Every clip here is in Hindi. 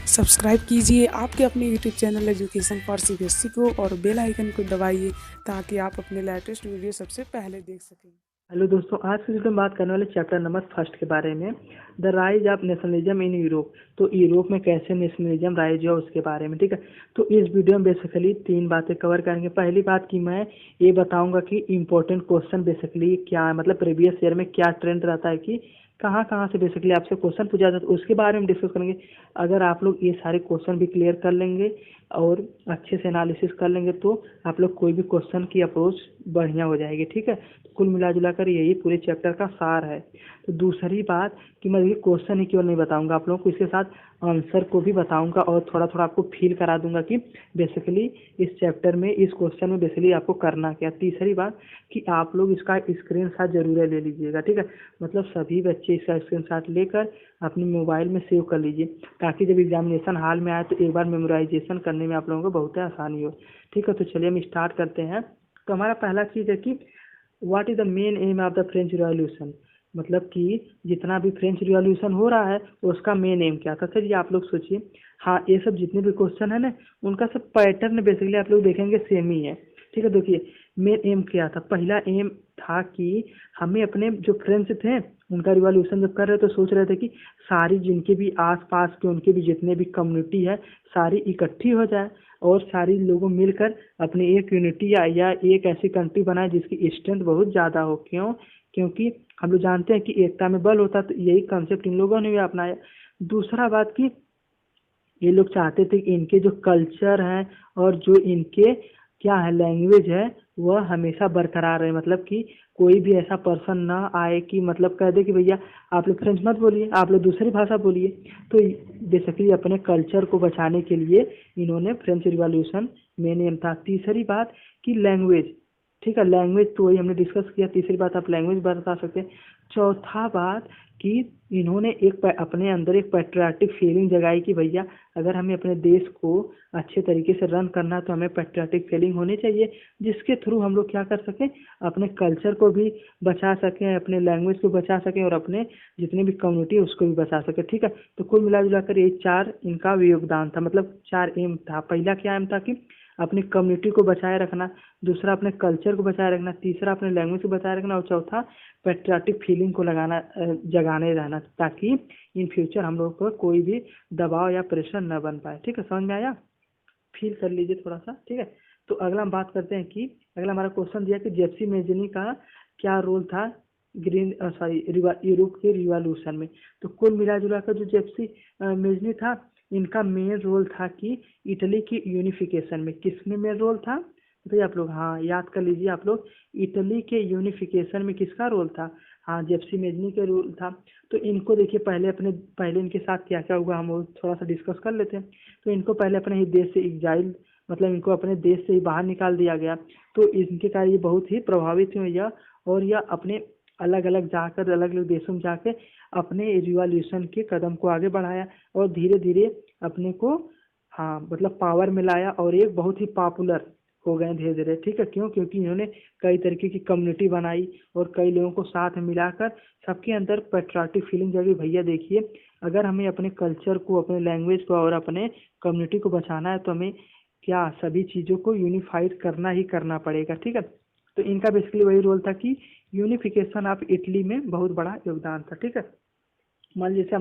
सब्सक्राइब कीजिए आपके अपने YouTube channel education for CBSE को और बेल आइकन को दबाइए ताकि आप अपने लेटेस्ट वीडियो सबसे पहले देख सकें। हेलो दोस्तों, आज की वीडियो में बात करने वाले चैप्टर नंबर फर्स्ट के बारे में, the rise of nationalism in Europe. तो यूरोप में कैसे नेशनलिज्म राइज हुआ उसके बारे में, ठीक है। तो इस वीडियो में बेसिकली तीन बातें कवर करेंगे। पहली बात कि मैं ये बताऊंगा कि इम्पोर्टेंट क्वेश्चन बेसिकली क्या है, मतलब प्रीवियस ईयर में क्या ट्रेंड रहता है कि कहाँ कहाँ से बेसिकली आपसे क्वेश्चन पूछा जाता है, उसके बारे में डिस्कस करेंगे। अगर आप लोग ये सारे क्वेश्चन भी क्लियर कर लेंगे और अच्छे से एनालिसिस कर लेंगे तो आप लोग कोई भी क्वेश्चन की अप्रोच बढ़िया हो जाएगी, ठीक है। कुल मिला जुला कर यही पूरे चैप्टर का सार है। तो दूसरी बात कि मैं ये क्वेश्चन ही केवल नहीं बताऊंगा आप लोगों को, इसके साथ आंसर को भी बताऊंगा और थोड़ा थोड़ा आपको फील करा दूंगा कि बेसिकली इस चैप्टर में, इस क्वेश्चन में बेसिकली आपको करना क्या। तीसरी बात कि आप लोग इसका स्क्रीन शॉट जरूर ले लीजिएगा, ठीक है। मतलब सभी बच्चे इसका स्क्रीन शॉट लेकर अपने मोबाइल में सेव कर लीजिए ताकि जब एग्जामिनेशन हॉल में आए तो एक बार मेमोराइजेशन करने में आप लोगों को बहुत आसानी हो, ठीक है। तो चलिए हम स्टार्ट करते हैं। तो हमारा पहला चीज़ है कि what is the main M of the French revolution. मतलब कि जितना भी फ्रेंच रिवॉल्यूशन हो रहा है उसका मेन एम क्या था। चलिए आप लोग सोचिए। हाँ, ये सब जितने भी क्वेश्चन है ना, उनका सब पैटर्न बेसिकली आप लोग देखेंगे सेम ही है, ठीक है। देखिए मेन एम क्या था। पहला एम था कि हमें अपने जो फ्रेंच थे उनका रिवॉल्यूशन जब कर रहे तो सोच रहे थे कि सारी जिनके भी आस पास के उनके भी जितने भी कम्युनिटी है सारी इकट्ठी हो जाए और सारी लोगों मिलकर अपनी एक यूनिटी या एक ऐसी कंट्री बनाए जिसकी स्ट्रेंथ बहुत ज़्यादा हो। क्यों? क्योंकि हम लोग जानते हैं कि एकता में बल होता है, तो यही कंसेप्ट इन लोगों ने भी अपनाया। दूसरा बात कि ये लोग चाहते थे कि इनके जो कल्चर हैं और जो इनके क्या है लैंग्वेज है वह हमेशा बरकरार रहे। मतलब कि कोई भी ऐसा पर्सन ना आए कि मतलब कह दे कि भैया आप लोग फ्रेंच मत बोलिए, आप लोग दूसरी भाषा बोलिए। तो बेसिकली अपने कल्चर को बचाने के लिए इन्होंने फ्रेंच रिवॉल्यूशन में नियम था। तीसरी बात कि लैंग्वेज, ठीक है। लैंग्वेज तो वही हमने डिस्कस किया। तीसरी बात आप लैंग्वेज बता सकते हैं। चौथा बात कि इन्होंने अपने अंदर एक पैट्रियाटिक फीलिंग जगाई कि भैया अगर हमें अपने देश को अच्छे तरीके से रन करना है तो हमें पैट्रियाटिक फीलिंग होनी चाहिए, जिसके थ्रू हम लोग क्या कर सकें, अपने कल्चर को भी बचा सकें, अपने लैंग्वेज को बचा सकें और अपने जितने भी कम्युनिटी है उसको भी बचा सकें, ठीक है। तो कुल मिला जुला कर ये चार इनका योगदान था, मतलब चार एम था। पहला क्या एम था कि अपनी कम्युनिटी को बचाए रखना, दूसरा अपने कल्चर को बचाए रखना, तीसरा अपने लैंग्वेज को बचाए रखना और चौथा पैट्रियाटिक फीलिंग को जगाने रहना, ताकि इन फ्यूचर हम लोग को कोई भी दबाव या प्रेशर न बन पाए, ठीक है। समझ में आया? फील कर लीजिए थोड़ा सा, ठीक है। तो अगला हम बात करते हैं कि अगला हमारा क्वेश्चन दिया कि जेप्सी मेजनी का क्या रोल था ग्रीन सॉरी यूरोप के रिवॉल्यूशन में। तो कुल मिला जुला कर जो जेप्सी मेजनी था इनका मेन रोल था कि इटली की यूनिफिकेशन में। किसमें मेन रोल था बताइए आप लोग? हाँ, याद कर लीजिए आप लोग। इटली के यूनिफिकेशन में किसका रोल था? हाँ, जेप्सी मेजनी का रोल था। तो इनको देखिए पहले इनके साथ क्या क्या हुआ हम वो थोड़ा सा डिस्कस कर लेते हैं। तो इनको पहले अपने ही देश से एग्जाइल, मतलब इनको अपने देश से ही बाहर निकाल दिया गया। तो इनके कारण ये बहुत ही प्रभावित हुए यह, और यह अपने अलग अलग जाकर अलग अलग देशों में जाके अपने रिवॉल्यूशन के कदम को आगे बढ़ाया और धीरे धीरे अपने को, हाँ मतलब पावर में लाया और एक बहुत ही पॉपुलर हो गए धीरे धीरे, ठीक है। क्यों? क्योंकि इन्होंने कई तरीके की कम्युनिटी बनाई और कई लोगों को साथ में मिलाकर सबके अंदर पेट्रियाटिक फीलिंग जगी। भैया देखिए अगर हमें अपने कल्चर को, अपने लैंग्वेज को और अपने कम्युनिटी को बचाना है तो हमें क्या सभी चीज़ों को यूनिफाइड करना ही करना पड़ेगा, ठीक है। तो इनका बेसिकली वही रोल था कि यूनिफिकेशन ऑफ इटली में बहुत बड़ा योगदान था, ठीक है। मान लीजिए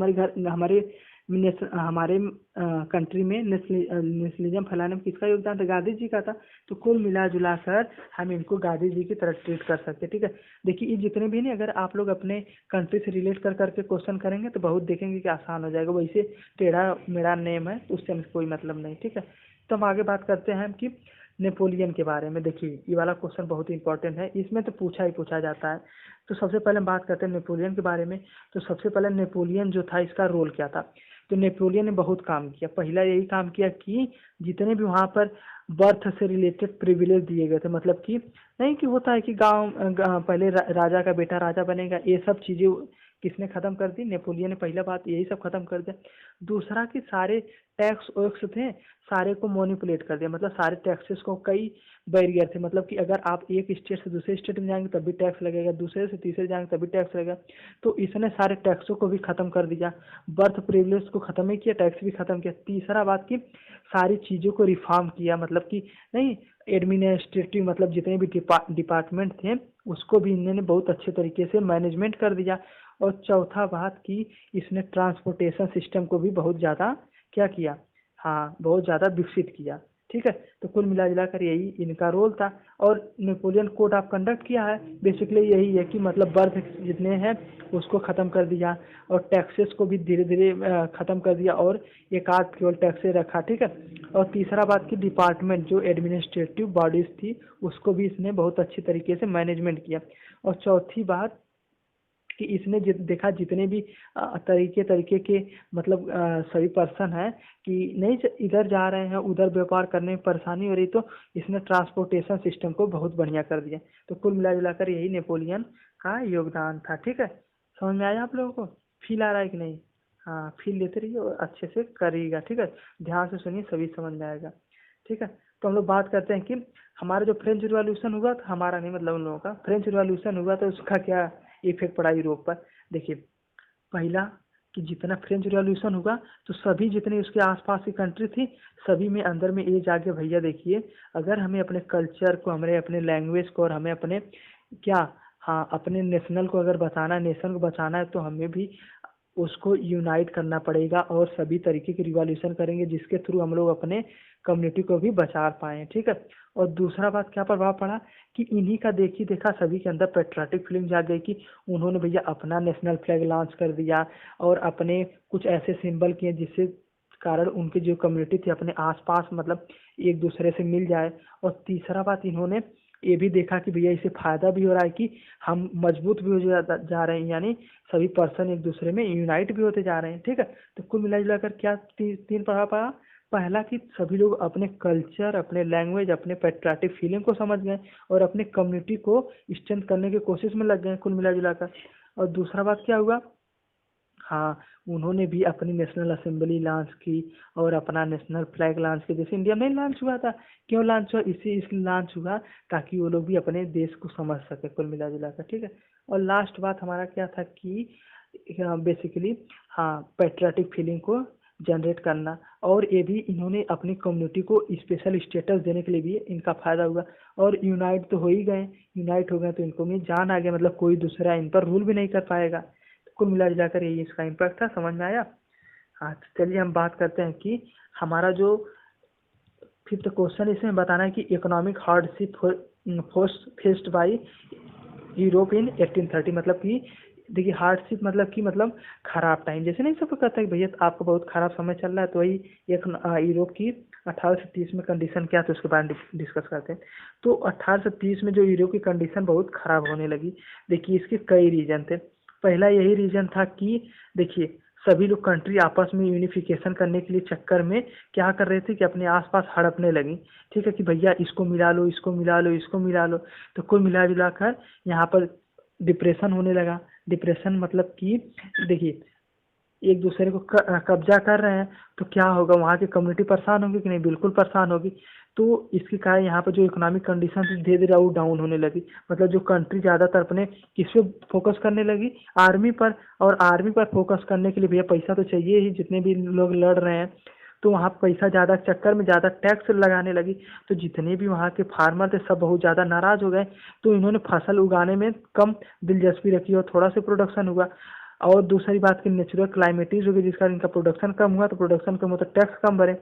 हमारे कंट्री में नेशनलिज्म फैलाने में किसका योगदान था? गांधी जी का था। तो कुल मिला जुला कर हम इनको गांधी जी की तरह ट्रीट कर सकते हैं, ठीक है। देखिए ये जितने भी नहीं, अगर आप लोग अपने कंट्री से रिलेट कर करके क्वेश्चन करेंगे तो बहुत देखेंगे कि आसान हो जाएगा। वैसे टेढ़ा मेरा नेम है उससे हमें कोई मतलब नहीं, ठीक है। तो हम आगे बात करते हैं कि नेपोलियन के बारे में। देखिए ये वाला क्वेश्चन बहुत इंपॉर्टेंट है, इसमें तो पूछा ही पूछा जाता है। तो सबसे पहले हम बात करते हैं नेपोलियन के बारे में। तो सबसे पहले नेपोलियन जो था इसका रोल क्या था? तो नेपोलियन ने बहुत काम किया। पहला यही काम किया कि जितने भी वहाँ पर बर्थ से रिलेटेड प्रिविलेज दिए गए थे, मतलब कि नहीं कि होता है कि पहले राजा का बेटा राजा बनेगा, ये सब चीज़ें किसने ख़त्म कर दी? नेपोलियन ने पहला बात यही सब ख़त्म कर दिया। दूसरा कि सारे टैक्स वैक्स थे, सारे को मैनिपुलेट कर दिया, मतलब सारे टैक्सेस को कई बैरियर थे, मतलब कि अगर आप एक स्टेट से दूसरे स्टेट में जाएंगे तब भी टैक्स लगेगा, दूसरे से तीसरे जाएंगे तब भी टैक्स लगेगा। तो इसने सारे टैक्सों को भी ख़त्म कर दिया, बर्थ प्रिविलेज को ख़त्म ही किया, टैक्स भी ख़त्म किया। तीसरा बात की सारी चीज़ों को रिफॉर्म किया, मतलब कि नहीं एडमिनिस्ट्रेटिव मतलब जितने भी डिपार्टमेंट थे उसको भी इन्होंने बहुत अच्छे तरीके से मैनेजमेंट कर दिया। और चौथा बात की इसने ट्रांसपोर्टेशन सिस्टम को भी बहुत ज़्यादा क्या किया, हाँ बहुत ज़्यादा विकसित किया। ठीक है, तो कुल मिला जुलाकर यही इनका रोल था। और नेपोलियन कोड ऑफ कंडक्ट किया है, बेसिकली यही है कि मतलब बर्थ जितने हैं उसको ख़त्म कर दिया और टैक्सेस को भी धीरे धीरे ख़त्म कर दिया और एक आध केवल टैक्स रखा। ठीक है, और तीसरा बात की डिपार्टमेंट जो एडमिनिस्ट्रेटिव बॉडीज़ थी उसको भी इसने बहुत अच्छी तरीके से मैनेजमेंट किया। और चौथी बात कि इसने देखा जितने भी तरीके तरीके के मतलब सभी पर्सन हैं कि नहीं इधर जा रहे हैं उधर व्यापार करने में परेशानी हो रही, तो इसने ट्रांसपोर्टेशन सिस्टम को बहुत बढ़िया कर दिया। तो कुल मिला जुलाकर यही नेपोलियन का योगदान था। ठीक है, समझ में आया आप लोगों को? फील आ रहा है कि नहीं? हाँ, फील लेते रहिए और अच्छे से करिएगा। ठीक है, ध्यान से सुनिए, सभी समझ में आएगा। ठीक है, तो हम लोग बात करते हैं कि हमारा जो फ्रेंच रिवॉल्यूशन हुआ था, हमारा नहीं मतलब उन लोगों का फ्रेंच रिवॉल्यूशन हुआ तो उसका क्या इफेक्ट पड़ा यूरोप पर। देखिए, पहला कि जितना फ्रेंच रिवॉल्यूशन हुआ तो सभी जितने उसके आसपास की कंट्री थी सभी में अंदर में ये जाके भैया देखिए, अगर हमें अपने कल्चर को, हमें अपने लैंग्वेज को और हमें अपने क्या, हाँ अपने नेशनल को अगर बचाना है, नेशन को बचाना है, तो हमें भी उसको यूनाइट करना पड़ेगा और सभी तरीके की रिवॉल्यूशन करेंगे जिसके थ्रू हम लोग अपने कम्युनिटी को भी बचा पाएँ। ठीक है, और दूसरा बात क्या प्रभाव पड़ा कि इन्हीं का देखी देखा सभी के अंदर पेट्रियाटिक फीलिंग जाग गई कि उन्होंने भैया अपना नेशनल फ्लैग लॉन्च कर दिया और अपने कुछ ऐसे सिंबल किए जिससे कारण उनकी जो कम्युनिटी थी अपने आसपास मतलब एक दूसरे से मिल जाए। और तीसरा बात इन्होंने ये भी देखा कि भैया इससे फायदा भी हो रहा है कि हम मजबूत भी हो जा रहे हैं, यानी सभी पर्सन एक दूसरे में यूनाइट भी होते जा रहे हैं। ठीक है, तो कुल मिला जुलाकर क्या तीन प्रभाव पड़ा। पहला कि सभी लोग अपने कल्चर, अपने लैंग्वेज, अपने पेट्रियाटिक फीलिंग को समझ गए और अपने कम्युनिटी को स्ट्रेंथ करने की कोशिश में लग गए कुल मिला जुलाकर। और दूसरा बात क्या हुआ, हाँ उन्होंने भी अपनी नेशनल असेंबली लॉन्च की और अपना नेशनल फ्लैग लॉन्च किया, जैसे इंडिया में नहीं लॉन्च हुआ था। क्यों लॉन्च हुआ? इसी लॉन्च हुआ ताकि वो लोग भी अपने देश को समझ सके कुल मिला जुलाकर। ठीक है, और लास्ट बात हमारा क्या था कि बेसिकली हाँ पेट्रियाटिक फीलिंग को जनरेट करना, और ये भी इन्होंने अपनी कम्युनिटी को स्पेशल स्टेटस देने के लिए भी इनका फायदा हुआ। और यूनाइट तो हो ही गए, यूनाइट हो गए तो इनको में जान आ गया, मतलब कोई दूसरा इन पर रूल भी नहीं कर पाएगा। तो कुल मिला जुलाकर यही इसका इम्पैक्ट था। समझ में आया? हाँ, तो चलिए हम बात करते हैं कि हमारा जो फिफ्थ क्वेश्चन इसमें बताना है कि economic hardship faced by Europe in 1830, मतलब कि देखिए हार्डशिप मतलब कि मतलब खराब टाइम, जैसे नहीं सबको कहता है कि भैया आपको बहुत खराब समय चल रहा है, तो वही एक यूरोप की 1830 में कंडीशन क्या थी उसके बारे में डिस्कस करते हैं। तो 1830 में जो यूरोप की कंडीशन बहुत खराब होने लगी, देखिए इसके कई रीजन थे। पहला यही रीजन था कि देखिए सभी लोग कंट्री आपस में यूनिफिकेशन करने के लिए चक्कर में क्या कर रहे थे कि अपने आसपास हड़पने लगी। ठीक है, कि भैया इसको मिला लो, इसको मिला लो, इसको मिला लो। तो कुल मिला जुलाकर यहाँ पर डिप्रेशन होने लगा। डिप्रेशन मतलब कि देखिए एक दूसरे को कब्जा कर रहे हैं, तो क्या होगा, वहाँ की कम्युनिटी परेशान होगी कि नहीं? बिल्कुल परेशान होगी। तो इसके कारण यहाँ पर जो इकोनॉमिक कंडीशन थी धीरे धीरे और डाउन होने लगी, मतलब जो कंट्री ज़्यादातर अपने किस पे फोकस करने लगी, आर्मी पर। और आर्मी पर फोकस करने के लिए भैया पैसा तो चाहिए ही, जितने भी लोग लड़ रहे हैं, तो वहाँ पैसा ज़्यादा चक्कर में ज़्यादा टैक्स लगाने लगी। तो जितने भी वहाँ के फार्मर थे सब बहुत ज़्यादा नाराज़ हो गए, तो इन्होंने फसल उगाने में कम दिलचस्पी रखी और थोड़ा सा प्रोडक्शन हुआ। और दूसरी बात की नेचुरल क्लाइमेटीज हो गई जिस कारण इनका प्रोडक्शन कम हुआ, तो प्रोडक्शन कम हुआ तो टैक्स कम भरे,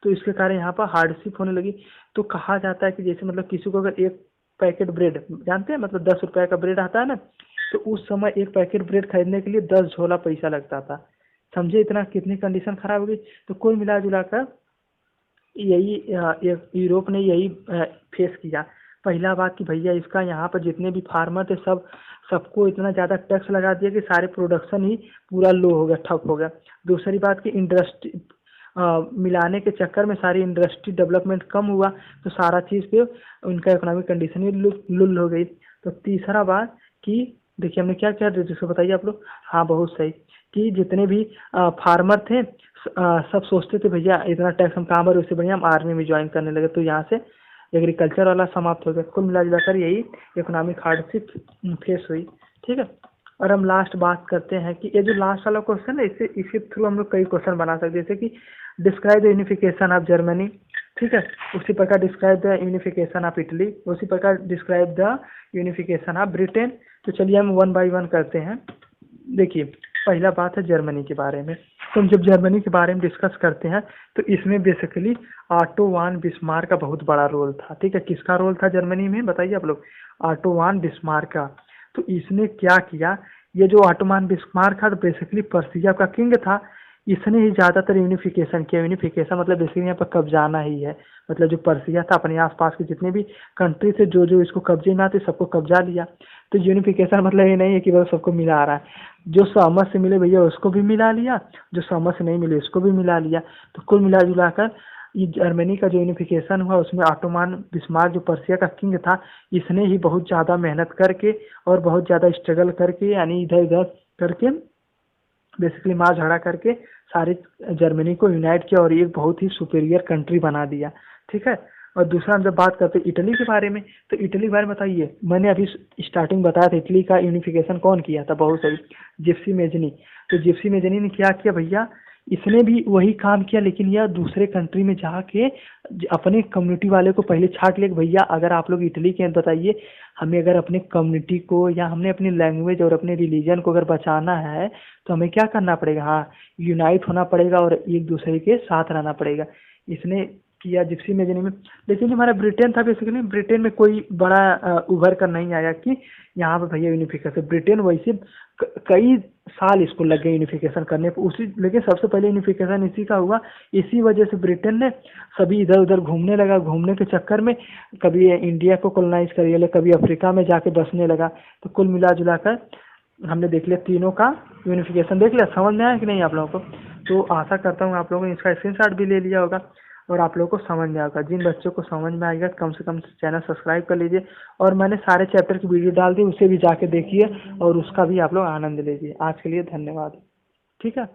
तो इसके कारण यहाँ पर हार्डशिप होने लगी। तो कहा जाता है कि जैसे मतलब किसी को अगर एक पैकेट ब्रेड जानते हैं मतलब 10 रुपये का ब्रेड आता है ना, तो उस समय एक पैकेट ब्रेड खरीदने के लिए 10 झोला पैसा लगता था। समझे इतना कितनी कंडीशन खराब हो गई। तो कुल मिला जुलाकर यही यूरोप ने यही फेस किया। पहला बात कि भैया इसका यहाँ पर जितने भी फार्मर थे सबको इतना ज़्यादा टैक्स लगा दिया कि सारे प्रोडक्शन ही पूरा लो हो गया, ठप हो गया। दूसरी बात कि इंडस्ट्री मिलाने के चक्कर में सारी इंडस्ट्री डेवलपमेंट कम हुआ, तो सारा चीज़ पे उनका इकोनॉमिक कंडीशन ही लुल हो गई। तो तीसरा बात कि देखिए हमने क्या किया जिसको बताइए आप लोग। हाँ बहुत सही, कि जितने भी फार्मर थे सब सोचते थे भैया इतना टैक्स हम कहाँ भरे, उससे बढ़िया हम आर्मी में ज्वाइन करने लगे, तो यहाँ से एग्रीकल्चर वाला समाप्त हो गया। कुल मिला जुलाकर यही इकोनॉमिक हार्डशिप फेस हुई। ठीक है, और हम लास्ट बात करते हैं कि ये जो लास्ट वाला क्वेश्चन है इसके थ्रू हम लोग कई क्वेश्चन बना सकते हैं, जैसे कि describe the unification of Germany. ठीक है, उसी प्रकार describe the unification of Italy, उसी प्रकार describe the unification of Britain. तो चलिए हम वन बाय वन करते हैं। देखिए पहला बात है जर्मनी के बारे में। तो हम जब जर्मनी के बारे में डिस्कस करते हैं तो इसमें बेसिकली ऑटो वान बिस्मार्क का बहुत बड़ा रोल था। ठीक है, किसका रोल था जर्मनी में बताइए आप लोग? ऑटो वान बिस्मार्क का। तो इसने क्या किया, ये जो ऑटोमान बिस्मार्क था तो बेसिकली पर्सिया का किंग था, इसने ही ज़्यादातर यूनिफिकेशन किया। यूनिफिकेशन मतलब बेसिकली यहाँ पर कब्जाना ही है, मतलब जो पर्सिया था अपने आसपास के जितने भी कंट्री थे जो जो इसको कब्जे में आते सबको कब्जा लिया। तो यूनिफिकेशन मतलब ये नहीं है कि बस सबको मिला रहा है, जो सहमत से मिले भैया उसको भी मिला लिया, जो सहमत से नहीं मिले उसको भी मिला लिया। तो कुल मिला जुला कर ये जर्मनी का जो यूनिफिकेशन हुआ उसमें ऑटोमान बिस्मार्क जो पर्सिया का किंग था इसने ही बहुत ज़्यादा मेहनत करके और बहुत ज़्यादा स्ट्रगल करके यानी इधर उधर करके बेसिकली मार झगड़ा करके सारे जर्मनी को यूनाइट किया और एक बहुत ही सुपीरियर कंट्री बना दिया। ठीक है, और दूसरा हम जब बात करते हैं इटली के बारे में, तो इटली के बारे में बताइए। मैंने अभी स्टार्टिंग बताया था इटली का यूनिफिकेशन कौन किया था, बहुत सही, जिप्सी मेजनी। तो जिप्सी मेजनी ने क्या किया भैया, इसने भी वही काम किया लेकिन यह दूसरे कंट्री में जाके अपने कम्युनिटी वाले को पहले छाट ले भैया अगर आप लोग इटली के हैं बताइए, हमें अगर अपने कम्युनिटी को या हमने अपनी लैंग्वेज और अपने रिलीजन को अगर बचाना है तो हमें क्या करना पड़ेगा, हाँ यूनाइट होना पड़ेगा और एक दूसरे के साथ रहना पड़ेगा। इसने किया जिप्सी मेजनी में। लेकिन हमारा ब्रिटेन था बेसिकली, ब्रिटेन में कोई बड़ा उभर कर नहीं आया कि यहाँ पे भैया यूनिफिकेशन। ब्रिटेन वैसे कई साल इसको लग गए यूनिफिकेशन करने पर, उसी लेकिन सबसे पहले यूनिफिकेशन इसी का हुआ। इसी वजह से ब्रिटेन ने सभी इधर उधर घूमने लगा, घूमने के चक्कर में कभी इंडिया को कॉलोनाइज कर लिया, कभी अफ्रीका में जाके बसने लगा। तो कुल मिला जुला कर हमने देख लिया तीनों का यूनिफिकेशन देख लिया। समझ में आया कि नहीं आप लोगों को? तो आशा करता हूँ आप लोगों ने इसका स्क्रीनशॉट भी ले लिया होगा और आप लोगों को समझ में आएगा। जिन बच्चों को समझ में आएगा कम से कम चैनल सब्सक्राइब कर लीजिए और मैंने सारे चैप्टर की वीडियो डाल दी, उसे भी जाके देखिए और उसका भी आप लोग आनंद लीजिए। आज के लिए धन्यवाद। ठीक है।